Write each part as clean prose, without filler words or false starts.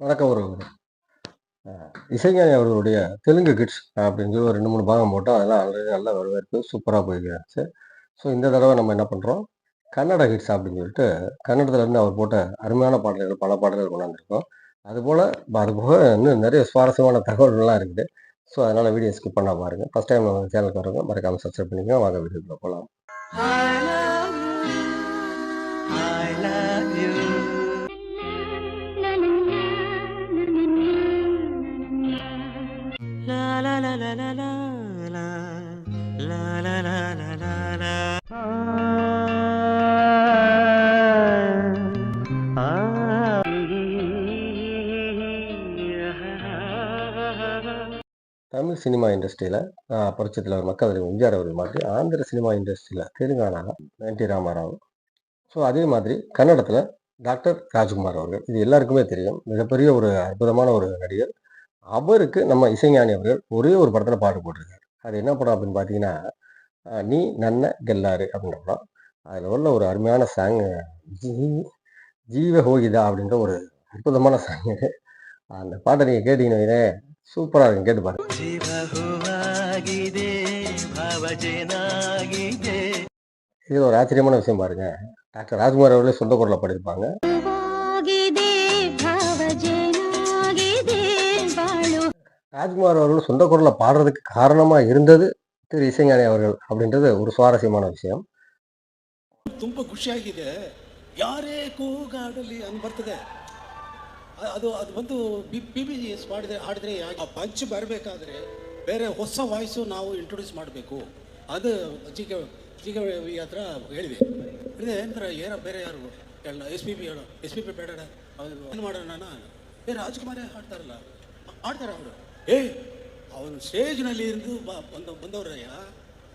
வணக்கம் உறவுகளே. இசைஞானி அவர்களுடைய தெலுங்கு கிட்ஸ் அப்படின்னு சொல்லி ஒரு 2, 3 பாகம் போட்டோம். அதெல்லாம் ஆல்ரெடி நல்ல வரவேற்பு சூப்பரா போயிருந்துச்சு. ஸோ இந்த தடவ நம்ம என்ன பண்றோம், கன்னட ஹிட்ஸ் அப்படின்னு சொல்லிட்டு கன்னடத்துல இருந்து அவர் போட்ட அருமையான பாடல்கள், பல பாடல்கள் கொண்டாந்துருக்கோம். அதுபோல அதுபோக இன்னும் நிறைய சுவாரஸ்யமான தகவல்கள்லாம் இருக்குது. ஸோ அதனால வீடியோ ஸ்கிப் பண்ணாம பாருங்க. ஃபர்ஸ்ட் டைம் நம்ம சேனலுக்கு வரவங்க மறக்காம சப்ஸ்கிரைப் பண்ணிக்கோங்க. வாங்க வீடியோக்குள்ள போலாம். I love you. I love you. La la la la la la la la la la la la la. Tamil cinema இண்டஸ்ட்ரியில புரட்சித் தலைவர் மக்கள் தலைவர் எம்ஜிஆர் அவர்கள் மாதிரி ஆந்திர சினிமா இண்டஸ்ட்ரியில தெலுங்கானா என்.டி. ராமாராவ். ஸோ அதே மாதிரி கன்னடத்துல டாக்டர் ராஜ்குமார் அவர்கள். இது எல்லாருக்குமே தெரியும். மிகப்பெரிய ஒரு அற்புதமான ஒரு நடிகர். அவருக்கு நம்ம இசைஞானி அவர்கள் ஒரே ஒரு படத்துல பாட்டு போட்டிருக்காரு. அது என்ன படம் அப்படின்னு பார்த்தீங்கன்னா, "நீ நன்ன கெல்லாரு" அப்படின்ற படம். அதுல உள்ள ஒரு அருமையான சாங் "ஜீ ஜீவ ஹோகிதா" அப்படின்ற ஒரு அற்புதமான சாங். அந்த பாட்டை நீங்க கேட்டீங்கன்னு வைங்களேன், சூப்பரா இருக்கும். கேட்டு பாருங்க. ಜೀವ ಹೂವಾಗಿದೆ ಭಾವಜೇನಾಗಿದೆ. இது ஒரு ஆச்சரியமான விஷயம் பாருங்க. டாக்டர் ராஜ்குமார் அவர்களே சொந்த குரல்ல பாடியிருப்பாங்க. ராஜ்குமார் அவர்கள் சொந்த குரல்ல பாடுறதுக்கு காரணமா இருந்தது திரு இசைஞானி அவர்கள் அப்படின்றது ஒரு சுவாரஸ்யமான விஷயம். ತುಂಬ ಖುಷಿಯಾಗಿದೆ. ಯಾರೇ ಕೂಗಾಡಲಿ ಅಂತ ಬರ್ತದೆ. ಅದು ಅದು ಬಂದು ಬಿ ಬಿ ಎಸ್ ಹಾಡಿದ್ರೆ ಆ ಪಂಚ್ ಬರಬೇಕಾದ್ರೆ ಬೇರೆ ಹೊಸ ವಾಯ್ಸು ನಾವು ಇಂಟ್ರೊಡ್ಯೂಸ್ ಮಾಡಬೇಕು. ಅದು ಜಿ ಕೆ ವಿ ಹತ್ರ ಹೇಳಿದೆ. ಹೇಳಿದೆ ಅಂದ್ರೆ ಏನೋ ಬೇರೆ ಯಾರು ಎಲ್ಲ ಎಸ್ ಪಿ ಪಿ ಬೇಡ ಏನು ಮಾಡೋಣ ನಾನು ರಾಜ್ಕುಮಾರೇ ಹಾಡ್ತಾರಲ್ಲ ಹಾಡ್ತಾರೆ ಅವರು. ಅವರು ಸ್ಟೇಜ್ನಲ್ಲಿ ಇருந்து ಬಂದವರಯ್ಯ.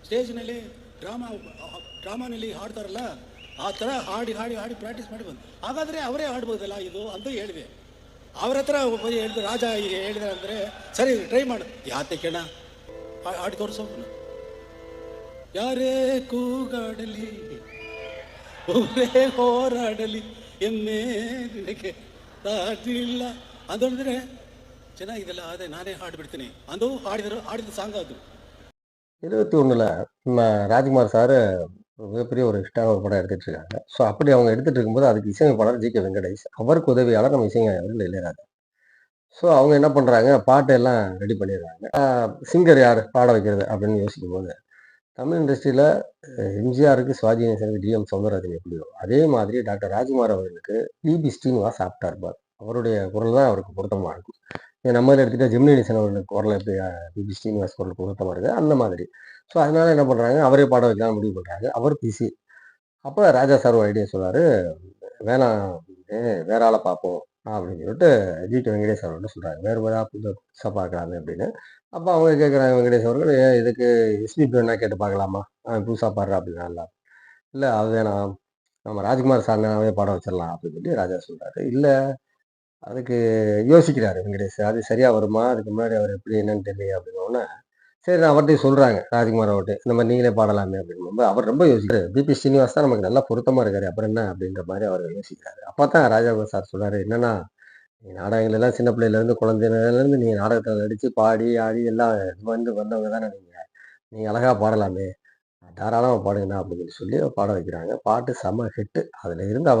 ಸ್ಟೇಜ್ನಲ್ಲಿ ಡ್ರಾಮಾನಲ್ಲಿ ಹಾಡ್ತಾರಲ್ಲ ಆ ಥರ ಹಾಡಿ ಪ್ರಾಕ್ಟೀಸ್ ಮಾಡಿ ಬಂದು ಹಾಗಾದರೆ ಅವರೇ ಹಾಡ್ಬೋದಲ್ಲ ಇದು ಅಂತ ಹೇಳಿದೆ. ಅವ್ರ ಹತ್ರ ಹೇಳಿದ್ರು, ರಾಜ ಹೇಳಿದ್ರೆ ಅಂದರೆ ಸರಿ ಟ್ರೈ ಮಾಡು. ಯಾತೆ ಕೇಳ ಹಾಡಿ ತೋರಿಸೋನು. ಯಾರೇ ಕೂಗಾಡಲಿ ಒಬ್ಬರೇ ಹೋರಾಡಲಿ ಎಮ್ಮೆ ನಿನಗೆ ದಾಟಿಲ್ಲ ಅಂತ ಹೇಳಿದ್ರೆ ಚೆನ್ನಾಗಿದೆಲ್ಲ. ಅದೇ ನಾನೇ ಹಾಡ್ಬಿಡ್ತೀನಿ ಅಂದು ಹಾಡಿದ ಸಾಂಗ್ ಅದು. 71ல நம்ம ராஜ்குமார் சாரு மிகப்பெரிய ஒரு ஹிட்டான ஒரு படம் எடுத்துட்டு இருக்காங்க. ஸோ அப்படி அவங்க எடுத்துட்டு இருக்கும்போது அதுக்கு இசையமைப்பாளர் ஜி.கே. வெங்கடேஷ். அவருக்கு உதவியாளர் நம்ம இசைஞானி அவர்கள் இளையராஜா. ஸோ அவங்க என்ன பண்றாங்க, பாட்டு எல்லாம் ரெடி பண்ணிடுறாங்க. சிங்கர் யாரு பாட வைக்கிறது அப்படின்னு யோசிக்கும்போது, தமிழ் இண்டஸ்ட்ரியில எம்ஜிஆருக்கு, சிவாஜி கணேசனுக்கு, டி.எம். சௌந்தரராஜன் எப்படியோ அதே மாதிரி டாக்டர் ராஜ்குமார் அவர்களுக்கு பி.பி. ஸ்ரீனிவாஸ் ஆப்டா இருப்பார். அவருடைய குரல் தான் அவருக்கு பொருத்தமா இருக்கும். நம்ம இதில் எடுத்துக்கிட்டா ஜெமினி கணேசன் அவர்களுக்கு குரல் எப்படி பி.பி. ஸ்ரீனிவாஸ் குரல் பொருத்தமா இருக்குது அந்த மாதிரி. ஸோ அதனால என்ன பண்றாங்க, அவரே பாட வைக்கலாம்னு முடிவு பண்றாங்க. அவர் பிஸி. அப்போ ராஜா சார் ஒரு ஐடியா சொல்றாரு, வேணாம் வேற ஆளை பார்ப்போம் அப்படின்னு சொல்லிட்டு ஜி.கே. வெங்கடேஷ் அவர்கிட்ட சொல்றாங்க. வேறு ஏதாவது புதுசாக பார்க்கலாமே அப்படின்னு. அப்போ அவங்க கேட்குறாங்க, வெங்கடேஷ் அவர்கள், ஏன் இதுக்கு எஸ்பிபி வேணா கேட்டு பார்க்கலாமா, அவன் புதுசாக பாடுறா அப்படின்னா. இல்லை அது வேணாம், நம்ம ராஜ்குமார் சார்னாவே பாட வச்சிடலாம் அப்படின்னு சொல்லி ராஜா சொல்றாரு. இல்லை அதுக்கு யோசிக்கிறாரு வெங்கடேஷ். அது சரியா வருமா, அதுக்கு முன்னாடி அவர் எப்படி என்னன்னு தெரியல அப்படின்னோடனே, சரி நான் அவர்கிட்டையும் சொல்றாங்க ராஜ்குமார் அவர்கிட்ட, இந்த மாதிரி நீங்களே பாடலாமே அப்படின்னு. அவர் ரொம்ப யோசிக்கிறாரு. பி.பி. ஸ்ரீனிவாஸ் தான் நமக்கு நல்லா பொருத்தமா இருக்காரு, அப்புறம் என்ன அப்படின்ற மாதிரி அவர் யோசிக்கிறாரு. அப்பதான் ராஜா சார் சொல்றாரு, என்னன்னா நீ நாடகங்கள் எல்லாம் சின்ன பிள்ளையில இருந்து குழந்தையில இருந்து நீங்க நாடகத்தில் நடிச்சு பாடி ஆடி எல்லாம் வந்தவங்க தானே நீங்க அழகா பாடலாமே, தாராளமா பாடுங்கண்ணா அப்படின்னு சொல்லி பாட வைக்கிறாங்க. பாட்டு செம ஹிட்டு. அதுல இருந்து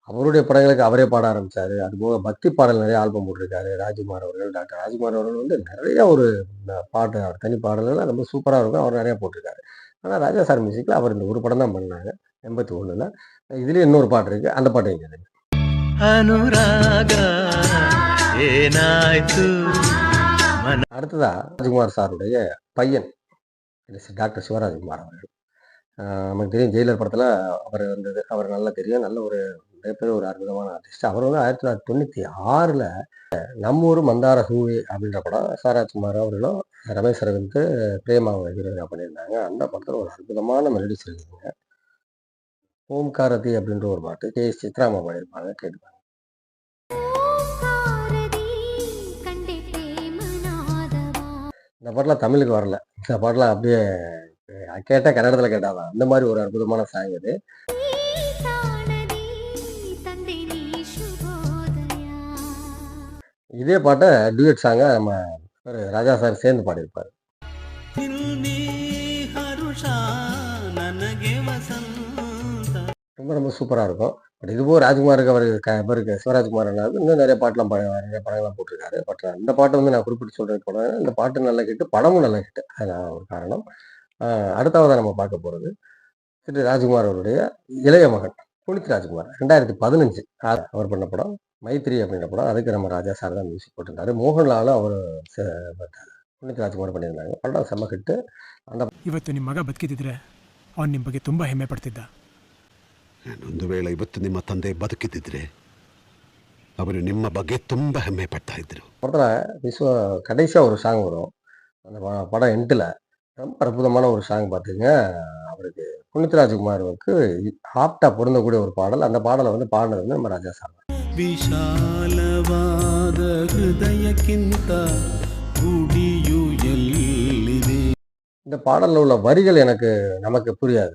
அவருடைய படங்களுக்கு அவரே பாட ஆரம்பிச்சாரு. அதுபோக பக்தி பாடல் நிறைய ஆல்பம் போட்டிருக்காரு ராஜ்குமார் அவர்கள். டாக்டர் ராஜ்குமார் அவர்கள் வந்து நிறைய ஒரு பாட்டு தனி பாடல்கள்லாம் ரொம்ப சூப்பரா இருக்கும். அவர் நிறைய போட்டிருக்காரு. ஆனா ராஜா சார் மியூசிக்ல அவர் இந்த ஒரு படம் தான் பண்ணாங்க 81ல. இதுலயும் இன்னொரு பாட்டு இருக்கு. அந்த பாட்டு கேளுங்க. ಅನುರಾಗ ಏನಾಯ್ತು. அடுத்ததா ராஜ்குமார் சாருடைய பையன் டாக்டர் சிவராஜ்குமார் அவர்கள். நமக்கு தெரியும் ஜெயிலர் படத்துல அவர் வந்தது. அவர் நல்லா தெரியும். நல்ல ஒரு மிகப்பெரிய ஒரு அற்புதமான ஆர்டிஸ்ட். அவர் வந்து 1996ல நம்ம ஊர் மந்தார ஹூவே அப்படின்ற படம் சாராஜ்குமார் அவர்களும் ரமேஷ் அரவிந்த் பிரேமாவை ஹீரோயினா பண்ணியிருந்தாங்க. அந்த படத்துல ஒரு அற்புதமான மெலடிஸ் இருக்குங்க. ஓம்காரதி அப்படின்ற ஒரு பாட்டு கே.எஸ். சித்ராமா பாடியிருப்பாங்க. கேட்டுப்பாங்க. இந்த பாட்டுலாம் தமிழுக்கு வரல. இந்த பாட்டுலாம் அப்படியே கேட்டா கன்னடத்துல கேட்டாதான் அந்த மாதிரி ஒரு அற்புதமான சாங் இது. இதே பாட்டை டூயட் சாங்கா நம்ம ராஜா சார் சேர்ந்து பாடியிருப்பாரு. ತಿರುನಿ ಹರುಷ ನನಗೆ ವಸಂತ. ரொம்ப ரொம்ப சூப்பரா இருக்கும். பட் இதுபோக ராஜ்குமாருக்கு இவருக்கு சிவராஜ்குமார் அண்ணாவுக்கு இன்னும் நிறைய பாட்டுலாம் நிறைய படங்கள்லாம் போட்டிருக்காரு. பட் இந்த பாட்டு வந்து நான் குறிப்பிட்டு சொல்றதுக்கு போனா, இந்த பாட்டு நல்ல ஹிட், படமும் நல்ல ஹிட். அதான் ஒரு காரணம். அடுத்ததா நம்ம பார்க்க போறது திரு ராஜ்குமார் அவருடைய இளைய மகன் புனித் ராஜ்குமார். 2015 அவர் பண்ண படம் மைத்ரி அப்படின்ற படம். அதுக்கு நம்ம ராஜா சார் தான் மியூசிக் போட்டிருந்தாரு. மோகன்லாலும் அவர் புனித் ராஜ்குமார் பண்ணியிருந்தாங்க. படம் செம்ம ஹிட். அந்த ಇವತ್ತು ನಿಮ್ಮ ಮಗ ಬದುಕಿದ್ರೆ ಅವನು ನಿಮ್ಮ ಬಗ್ಗೆ ತುಂಬ ಹೆಮ್ಮೆ ಪಡ್ತಿದ್ದ. ಒಂದು ವೇಳೆ ಇವತ್ತು ನಿಮ್ಮ ತಂದೆ ಬದುಕಿದ್ದಿದ್ರೆ ಅವರು ನಿಮ್ಮ ಬಗ್ಗೆ ತುಂಬ ಹೆಮ್ಮೆ ಪಡ್ತಾ ಇದ್ರು. படத்தில் கடைசியாக ஒரு சாங் வரும். அந்த படம் எண்டில் ரொம்ப அற்புதமான ஒரு சாங் பார்த்துங்க. அவருக்கு புனித் ராஜ்குமாருக்கு ஆப்டா பொருந்தக்கூடிய ஒரு பாடல். அந்த பாடலை வந்து பாடினது வந்து நம்ம ராஜா சார். ವಿಶಾಲವಾದ ಹೃದಯಕ್ಕಿಂತ ಗುಡಿಯು ಎಲ್ಲಿದೆ. இந்த பாடலில் உள்ள வரிகள் நமக்கு புரியாது.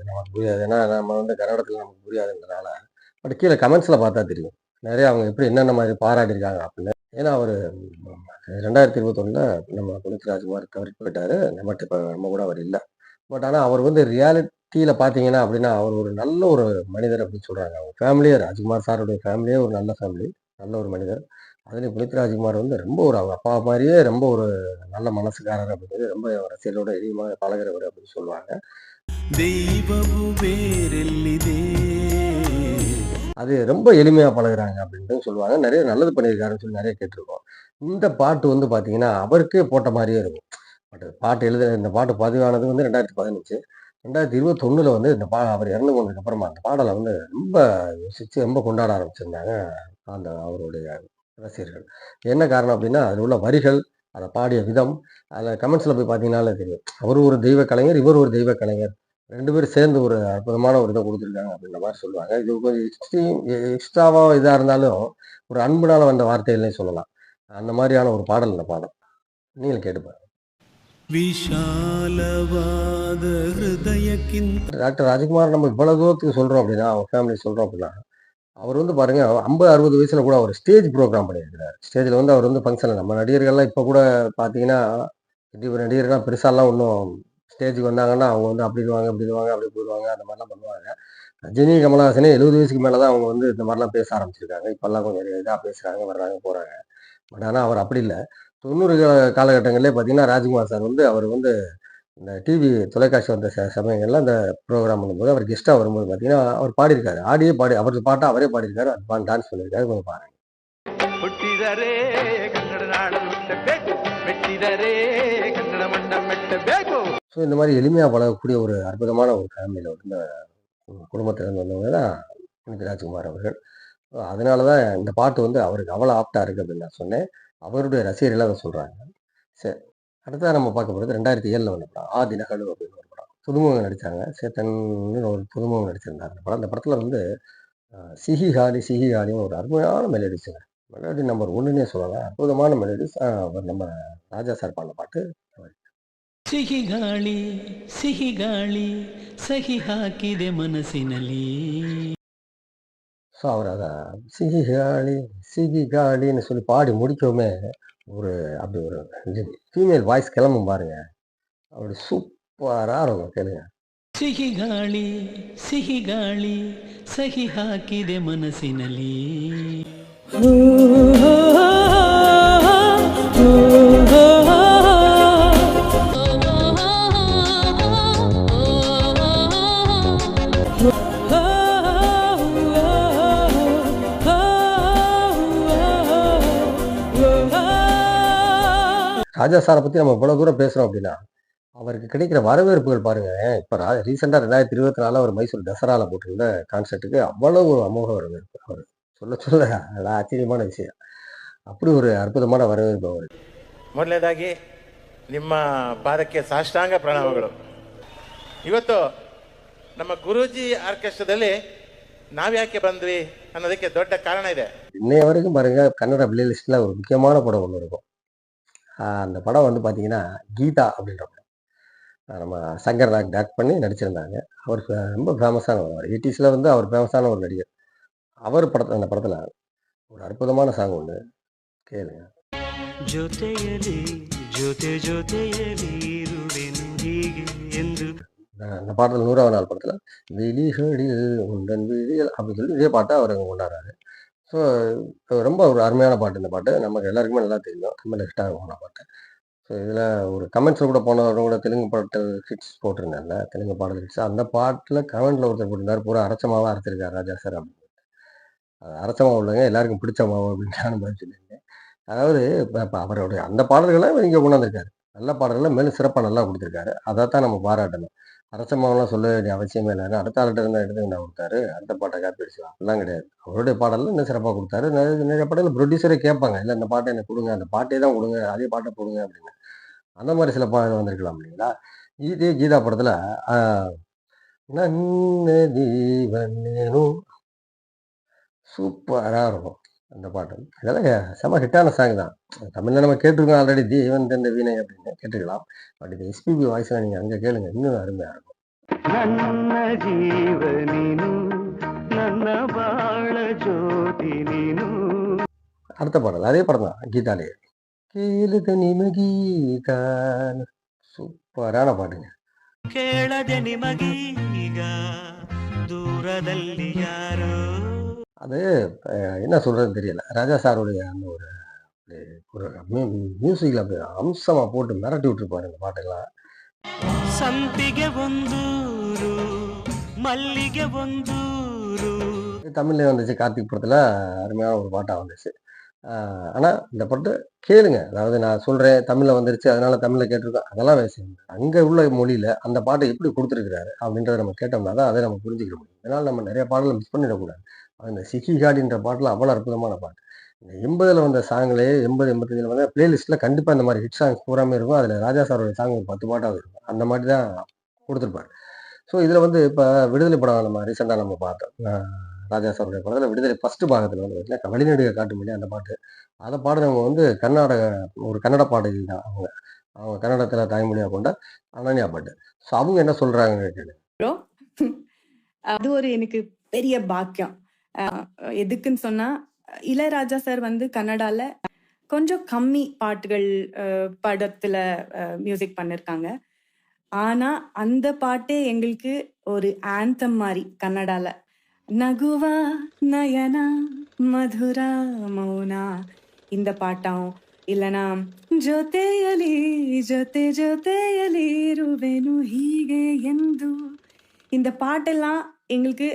ஏன்னா நம்ம வந்து கன்னடத்தில் நமக்கு புரியாதுன்றனால. பட் கீழே கமெண்ட்ஸில் பார்த்தா தெரியும். நிறைய அவங்க எப்படி என்னென்ன மாதிரி பாராட்டியிருக்காங்க அப்படின்னு. ஏன்னா அவர் 2021 நம்ம புனித் ராஜ்குமார் தவறிட்டு போயிட்டாரு. நம்மகிட்ட இப்போ நம்ம கூட அவர் இல்லை. பட் ஆனால் அவர் வந்து ரியாலிட்டியில் பார்த்தீங்கன்னா அப்படின்னா அவர் ஒரு நல்ல ஒரு மனிதர் அப்படின்னு சொல்கிறாங்க. அவங்க ஃபேமிலியே ராஜ்குமார் சாருடைய ஃபேமிலியே ஒரு நல்ல ஃபேமிலி, நல்ல ஒரு மனிதர். அதுலேயும் புனித் ராஜ்குமார் வந்து ரொம்ப ஒரு அவங்க அப்பா மாதிரியே ரொம்ப ஒரு நல்ல மனசுக்காரர் அப்படிங்கிறது ரொம்ப ரசிகர்களோட எளிமையாக பழகிறவர் அப்படின்னு சொல்லுவாங்க. ದೈವವು ಬೇರೆಲ್ಲಿದೆ. அது ரொம்ப எளிமையாக பழகுறாங்க அப்படின்ட்டு சொல்லுவாங்க. நிறைய நல்லது பண்ணியிருக்காருன்னு சொல்லி நிறைய கேட்டிருக்கோம். இந்த பாட்டு வந்து பார்த்தீங்கன்னா அவருக்கே போட்ட மாதிரியே இருக்கும். பட் இந்த பாட்டு பதிவானது வந்து 2015. 2021 வந்து அவர் இறந்து போனதுக்கு அப்புறமா அந்த பாடலை வந்து ரொம்ப யோசிச்சு ரொம்ப கொண்டாட ஆரம்பிச்சிருந்தாங்க அந்த அவருடைய ரசிகர்கள். என்ன காரணம் அப்படின்னா அதில் உள்ள வரிகள், அதை பாடிய விதம், அதில் கமெண்ட்ஸில் போய் பார்த்தீங்கன்னாலே தெரியும். அவர் ஒரு தெய்வ கலைஞர், இவர் ஒரு தெய்வ கலைஞர். 2 பேரும் சேர்ந்து ஒரு அற்புதமான ஒரு இதை கொடுத்துருக்காங்க அப்படின்ற மாதிரி சொல்லுவாங்க. இது கொஞ்சம் எக்ஸ்ட்ராவா இதாக இருந்தாலும் ஒரு அன்புனால வந்த வார்த்தைகள்னே சொல்லலாம். அந்த மாதிரியான ஒரு பாடல் இந்த பாடல். நீங்களும் கேட்டுப்பாரு. ವಿಶಾಲವಾದ ಹೃದಯಕ್ಕಿಂತ. டாக்டர் ராஜ்குமார் நம்ம இவ்வளவு தூரத்துக்கு சொல்றோம் அப்படின்னா, அவங்க ஃபேமிலி சொல்றோம் அப்படின்னா, அவர் வந்து பாருங்க 50-60 வயசுல கூட அவர் ஸ்டேஜ் ப்ரோக்ராம் பண்ணியிருக்கிறார். ஸ்டேஜில் வந்து அவர் வந்து ஃபங்க்ஷனில் நம்ம நடிகர்கள்லாம் இப்போ கூட பார்த்தீங்கன்னா, நடிகர்கள்லாம் பெருசாலாம் ஒன்றும் ஸ்டேஜுக்கு வந்தாங்கன்னா அவங்க வந்து அப்படிடுவாங்க, இப்படிடுவாங்க, அப்படி போயிடுவாங்க, அந்த மாதிரிலாம் பண்ணுவாங்க. ரஜினி, கமலஹாசனே 70 வயசுக்கு மேலே தான் அவங்க வந்து இந்த மாதிரிலாம் பேச ஆரம்பிச்சிருக்காங்க. இப்போல்லாம் கொஞ்சம் இதாக பேசுகிறாங்க, வர்றாங்க, போகிறாங்க. பட் ஆனால் அவர் அப்படி இல்லை. 90 காலகட்டங்கள்லேயே பார்த்தீங்கன்னா, ராஜ்குமார் சார் வந்து அவர் வந்து இந்த டிவி தொலைக்காட்சி வந்த சமயங்கள்ல அந்த ப்ரோக்ராம் பண்ணும்போது அவர் கெஸ்ட்டாக வரும்போது பார்த்தீங்கன்னா, அவர் பாடியிருக்காரு. அவரது பாட்டை அவரே பாடியிருக்காரு. அது டான்ஸ் பண்ணியிருக்காரு. கொஞ்சம் பாருங்க. ಹುಟ್ಟಿದರೆ ಕನ್ನಡ ನಾಡು ಹುಟ್ಟಬೇಕು, ಮೆಟ್ಟಿದರೆ ಕನ್ನಡ ಮಣ್ಣ ಮೆಟ್ಟಬೇಕು. ஸோ இந்த மாதிரி எளிமையாக பழகக்கூடிய ஒரு அற்புதமான ஒரு ஃபேமிலியில் இருந்த குடும்பத்திலிருந்து வந்தவங்க தான் புனித் ராஜ்குமார் அவர்கள். அதனால தான் இந்த பாட்டு வந்து அவருக்கு அவ்வளோ ஆப்டாக இருக்குது அப்படின்னு நான் சொன்னேன். அவருடைய ரசிகர்கள் அதை சொல்கிறாங்க. சரி, அடுத்ததாக நம்ம பார்க்க போகிறது 2007 வந்த படம் ஆதினகழு அப்படின்னு ஒரு படம். புதுமுகம் நடித்தாங்க. சேத்தன் ஒரு புதுமுகம் நடிச்சிருந்தாங்க. அந்த படம் அந்த படத்தில் வந்து சிஹி ஹாலி சிஹி ஹாலின்னு ஒரு அருமையான மெலடிஸுங்க. மெலடி நம்பர் 1ன்னே சொல்லலாம். அற்புதமான மெலடிஸ். நம்ம ராஜா சார் பாடின பாட்டு. ಸಿಹಿ ಗಾಳಿ ಸಹಿ ಹಾಕಿದೆ ಮನಸ್ಸಿನಲ್ಲಿ. ஸோ அவர் அதை சிஹி காலின்னு சொல்லி பாடி முடிக்கவுமே ஒரு அப்படி ஒரு ஃபீமேல் வாய்ஸ் கிளம்பும் பாருங்க. அப்படி சூப்பராக இருக்கும் கேளுங்க. ಸಿಹಿ ಗಾಳಿ ಸಹಿ ಹಾಕಿದೆ ಮನಸ್ಸಿನಲ್ಲಿ. ராஜா சாரை பற்றி நம்ம இவ்வளோ தூரம் பேசுகிறோம் அப்படின்னா அவருக்கு கிடைக்கிற வரவேற்புகள் பாருங்க. இப்போ ரீசெண்டாக 2024 அவர் மைசூர் தசராவில் போட்டிருந்த கான்சர்ட்டுக்கு அவ்வளோ ஒரு அமோக வரவேற்பு. அவர் சொல்ல அது ஆச்சரியமான விஷயம். அப்படி ஒரு அற்புதமான வரவேற்பு அவருக்கு. ಮೊದಲನೇದಾಗಿ ನಿಮ್ಮ ಪಾದಕ್ಕೆ ಸಾಷ್ಟಾಂಗ ಪ್ರಣಾಮಗಳು. ಇವತ್ತು ನಮ್ಮ ಗುರೂಜಿ ಆರ್ಕೆಸ್ಟ್ರಾದಲ್ಲಿ ನಾವ್ಯಾಕೆ ಬಂದ್ವಿ ಅನ್ನೋದಕ್ಕೆ ದೊಡ್ಡ ಕಾರಣ ಇದೆ. இன்னைய வரைக்கும் பாருங்க கன்னட பிளேலிஸ்ட்டில் ஒரு முக்கியமான படம் ஒன்று இருக்கும். அந்த படம் வந்து பார்த்தீங்கன்னா கீதா அப்படின்ற படம். நம்ம சங்கர் நாக் டைரக்ட் பண்ணி நடிச்சிருந்தாங்க. அவர் ரொம்ப ஃபேமஸானவர். 80s வந்து அவர் ஃபேமஸான ஒரு நடிகர். அந்த படத்தில் ஒரு அற்புதமான சாங் ஒன்று கேளுங்க. ಜೊತೆಯಲಿ ಜೊತೆಯಲಿ ಇರುವೆನು ಹೀಗೆ ಎಂದು. அந்த பாடல் 100வது நாள் படத்துல விழிகளில் உந்தன் விழிகள் அப்படின்னு சொல்லி இதே பாட்டை அவர் அங்க கொண்டாடுறாரு. ஸோ ரொம்ப ஒரு அருமையான பாட்டு இந்த பாட்டு. நமக்கு எல்லாருக்குமே நல்லா தெரியும். ரொம்ப இஷ்டம் போன பாட்டு. ஸோ இதில் ஒரு கமெண்ட்ஸில் கூட போன வாரம் கூட தெலுங்கு பாட்டு ஹிட்ஸ் போட்டிருந்தாங்க. தெலுங்கு பாடல் ஹிட்ஸ். அந்த பாட்டில் கமெண்ட்ல ஒருத்தர் போட்டிருந்தார், பூரா அரைச்ச மாவா அரைச்சிருக்காரு ராஜா சார் அப்படின்னு. அது அரைச்ச மாவு இல்லைங்க, எல்லாருக்கும் பிடிச்ச மாவு அப்படின்னு நானும் பதில் சொல்லியிருந்தேன். அதாவது இப்போ அவருடைய அந்த பாடல்களை இங்கே கொண்டாந்துருக்காரு. நல்ல பாடல்களை மேலும் சிறப்பாக நல்லா கொடுத்துருக்காரு. அதைத்தான் நம்ம பாராட்டணும். அரைச்ச மாவெல்லாம் சொல்ல வேண்டிய அவசியமே இல்லை. அடுத்த ஆள்கிட்ட இருந்தால் எடுத்து நான் கொடுத்தாரு, அடுத்த பாட்டை காப்பி அடிச்சுக்கலாம் அப்படிலாம் கிடையாது. அவருடைய பாடலில் இன்னும் சிறப்பாக கொடுத்தாரு. நிறைய பாடலில் ப்ரொடியூசரே கேட்பாங்க, இல்லை இந்த பாட்டை எனக்கு கொடுங்க, அந்த பாட்டே தான் கொடுங்க, அதே பாட்டை போடுங்க அப்படின்னு. அந்த மாதிரி சில பாடல் வந்திருக்கலாம் இல்லைங்களா? இதே கீதா படத்தில் நன்ன ஜீவனேனும் சூப்பராக இருக்கும் அந்த பாட்டு. இதெல்லாம் செம ஹிட்டான சாங் தான். தமிழில் நம்ம கேட்டிருக்கோம் ஆல்ரெடி, தீவன் தந்த வீணை அப்படின்னு கேட்டுக்கலாம். பட் இது எஸ்பிபி வாய்ஸில் நீங்கள் அங்கே கேளுங்க, இன்னும் அருமையாக இருக்கும். ನನ್ನ ಜೀವ ನೀನು ನನ್ನ ಬಾಳ ಜ್ಯೋತಿ ನೀನು. அடுத்த பாடல் அதே படம் தான், கீதாலே கேளுத நிமகீதா. சூப்பரான பாட்டுங்க. ಕೇಳದೆ ನಿಮಗೀಗ ದೂರದಲ್ಲಿ ಯಾರೋ. அது என்ன சொல்றதுன்னு தெரியல. ராஜா சாருடைய அந்த ஒரு ஒரு மியூசிக்ல அப்படியே அம்சமா போட்டு மிரட்டி விட்டுருப்பாரு இந்த பாட்டுக்கெல்லாம். ಸಂಪಿಗೆ ಒಂದೂರು ಮಲ್ಲಿಗೆ ಒಂದೂರು. தமிழ்ல வந்துச்சு, கார்த்திக் படத்துல அருமையான ஒரு பாட்டா வந்துச்சு. ஆனா இந்த பாட்டு கேளுங்க. அதாவது நான் சொல்றேன் தமிழ்ல வந்துருச்சு அதனால தமிழ்ல கேட்டிருக்கோம், அதெல்லாம் விஷயம். அங்க உள்ள மொழியில அந்த பாட்டை எப்படி கொடுத்துருக்கிறாரு அப்படின்றத நம்ம கேட்டோம்னா தான் அதை நம்ம புரிஞ்சுக்க முடியும். அதனால நம்ம நிறைய பாடலை மிஸ் பண்ணிடக்கூடாது. அந்த சிக்கிகாடின்ற பாட்டுல அவ்வளவு அற்புதமான பாட்டு. இந்த 80ல வந்த சாங்லே 80, 85ல வந்து பிளேலிஸ்ட்ல கண்டிப்பா இந்த மாதிரி ஹிட் சாங்ஸ் பூராமே இருக்கும். அதுல ராஜா சாரோட சாங் ஒரு 10 பாட்டாவது இருக்கும். அந்த மாதிரி தான் கொடுத்துருப்பாரு. ஸோ இதுல வந்து இப்ப விடுதலை படம் நம்ம ரீசெண்டா நம்ம பார்த்தோம். ராஜா சாருடைய படத்துல விடுதலை ஃபர்ஸ்ட் பாகத்துல வந்து பார்த்தீங்கன்னா வழிநடுக காட்டு மொழி அந்த பாட்டு. அதை பாடுறவங்க வந்து ஒரு கன்னட பாடகி தான் அவங்க. அவங்க கன்னடத்துல தாய்மொழியா கொண்ட அனன்யா பட். ஸோ அவங்க என்ன சொல்றாங்க கேளு. ப்ரோ அது ஒரு எனக்கு பெரிய பாக்கியம். எதுக்குன்னு சொன்னா இளையராஜா சார் வந்து கன்னடால கொஞ்சம் கம்மி பாட்டுகள் படத்துல மியூசிக் பண்ணிருக்காங்க. ஆனா அந்த பாட்டே எங்களுக்கு ஒரு ஆந்தம் மாதிரி கன்னடால. நகுவா நயனா மதுரா மௌனா இந்த பாட்டாவும் இல்லனா ಜೊತೆಯಲಿ ಜೊತೆಯಲಿ ಇರುವೆನು ಹೀಗೆ ಎಂದು இந்த பாட்டெல்லாம் எங்களுக்கு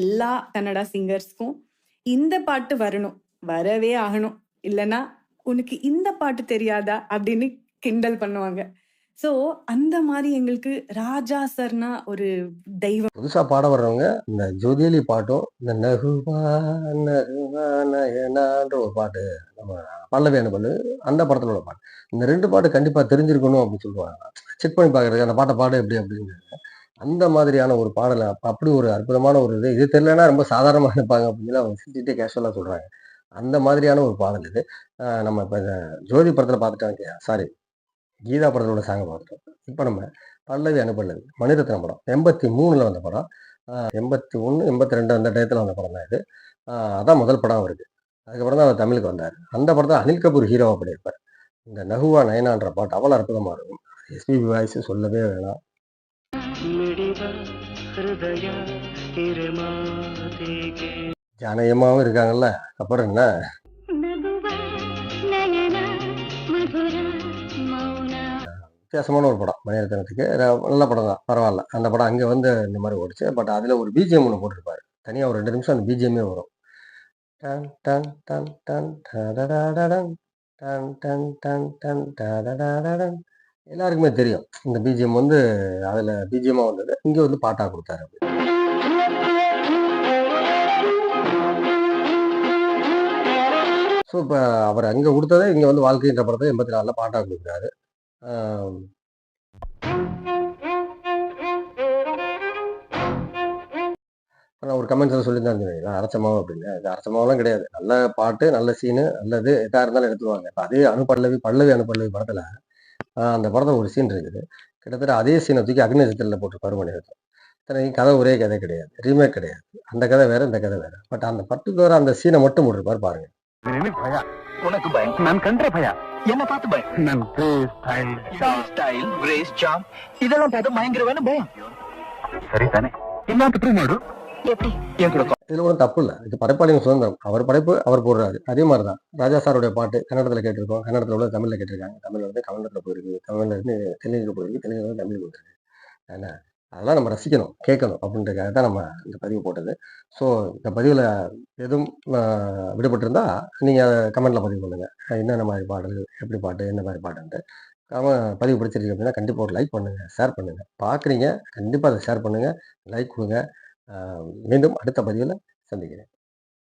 எல்லா கன்னடா சிங்கர்ஸ்க்கும் இந்த பாட்டு வரணும், வரவே ஆகணும், இல்லைன்னா உனக்கு இந்த பாட்டு தெரியாதா அப்படின்னு கிண்டல் பண்ணுவாங்க. ஸோ அந்த மாதிரி எங்களுக்கு ராஜா சார்னா ஒரு தெய்வம். புதுசா பாட வர்றவங்க இந்த ஜோதியலி பாட்டும் இந்த நகுவா நகுவா நயனான்ற ஒரு பாட்டு நம்ம பல்லவி அனுப்பல் அந்த படத்துல உள்ள பாட்டு, இந்த 2 பாட்டு கண்டிப்பா தெரிஞ்சிருக்கணும் அப்படின்னு சொல்லுவாங்க. செக் பண்ணி பாக்குறதுக்கு அந்த பாட்டை பாடு எப்படி அப்படின்னு. அந்த மாதிரியான ஒரு பாடலை அப்படி ஒரு அற்புதமான ஒரு இது தெரியலன்னா ரொம்ப சாதாரணமா இருப்பாங்க அப்படின்னு அவங்க சிரிச்சுட்டே கேஷுவலா சொல்றாங்க. அந்த மாதிரியான ஒரு பாடல் இது. நம்ம இப்ப இந்த ஜோதி படத்துல பார்த்துட்டாங்க, சாரி கீதா படத்தோட சாங்க பார்த்துட்டோம். இப்போ நம்ம பல்லவி அனுப்பல்லவி மணிரத்னம் படம் 83ல வந்த படம். 81, 82 அந்த டயத்தில் வந்த படம் தான் இது. அதான் முதல் படம் அவருக்கு. அதுக்கப்புறம் தான் அவர் தமிழுக்கு வந்தார். அந்த படத்தை அனில் கபூர் ஹீரோவா பண்ணியிருப்பார். இந்த நகுவா நயனான்ற பாட்டு அவ்வளோ அற்புதமா இருக்கும். எஸ்பிபி வாய்ஸ் சொல்லவே வேணாம். ஜானகமாவும் இருக்காங்கல்ல, அப்புறம் என்ன. வித்தியாசமான ஒரு படம் மணிரத்னத்துக்கு. நல்ல படம் தான், பரவாயில்ல. அந்த படம் அங்கே வந்து இந்த மாதிரி ஓடிச்சு. பட் அதில் ஒரு பிஜிஎம் ஒன்று போட்டிருப்பாரு தனியாக, ஒரு 2 நிமிஷம் அந்த பிஜிஎம்மே வரும். டன் டன் டன் டன் டடடடடன், டன் டன் டன் டன் டடடடடன். எல்லாருக்குமே தெரியும் இந்த பிஜிஎம் வந்து அதில் பிஜிஎம்மாக வந்தது, இங்கே வந்து பாட்டாக கொடுத்தாரு. ஸோ இப்போ அவர் அங்கே கொடுத்ததை இங்கே வந்து வாழ்க்கைன்ற படத்தை 84ல பாட்டாக கொடுக்குறாரு. நான் ஒரு கமெண்ட்ஸில் சொல்லியிருந்தேன் சொன்னீங்களா அரைச்சமாவும் அப்படின்னு. இது அரைச்சமாவெல்லாம் கிடையாது. நல்ல பாட்டு, நல்ல சீனு, நல்லது எதாக இருந்தாலும் எடுத்துருவாங்க. இப்போ அதே பல்லவி அனுப்பல்லவி படத்தில் அந்த படத்தில் ஒரு சீன் இருக்குது. கிட்டத்தட்ட அதே சீனை தூக்கி அக்னி நட்சத்திரத்தில் போட்டிருப்பாரு மணிரத்னம். இத்தனைக்கும் கதை ஒரே கதை கிடையாது, ரீமேக் கிடையாது. அந்த கதை வேற, இந்த கதை வேற. பட் அந்த பர்டிகுலராக அந்த சீனை மட்டும் போட்டிருப்பாரு பாருங்க. ಭಯ ಉನக்கு ಭಯ ನಾನು ಕಂಡ್ರೆ ಭಯ என்ன பார்த்து பயம் நான் ஸ்டைல் கிரேஸ் சாம் இதெல்லாம் பார்த்து பயங்கரமான பயம் சரி தானே இன்னொரு ப்ரூவ் மாடு எப்படி என் கூட இதில் ஒன்றும் தப்பு இல்லை. இது படைப்பாளிங்க சுதந்திரம். அவர் படைப்பு அவர் போடுறாரு. அதே மாதிரி தான் ராஜா சாருடைய பாட்டு கன்னடத்தில் கேட்டிருக்கோம். கன்னடத்தில் உள்ள தமிழில் கேட்டிருக்காங்க. தமிழில் வந்து கன்னடத்தில் போயிருக்கு. தமிழில் இருந்து தெலுங்குக்கு போயிருக்கு. தெலுங்குல இருந்து தமிழுக்கு போயிருக்கு. ஏன்னா அதெல்லாம் நம்ம ரசிக்கணும், கேட்கணும் அப்படின்றதுக்காக தான் நம்ம இந்த பதிவு போட்டது. ஸோ இந்த பதிவில் எதுவும் விடுபட்டிருந்தா நீங்கள் அதை கமெண்ட்டில் பதிவு பண்ணுங்கள். என்னென்ன மாதிரி பாடல், எப்படி பாட்டு, என்ன மாதிரி பாட்டுன்ட்டு. பதிவு பிடிச்சிருக்கு அப்படின்னா கண்டிப்பாக ஒரு லைக் பண்ணுங்கள், ஷேர் பண்ணுங்கள். பார்க்குறீங்க, கண்டிப்பாக அதை ஷேர் பண்ணுங்கள், லைக் கொடுங்க. மீண்டும் அடுத்த பதிவில் சந்திக்கிறேன்.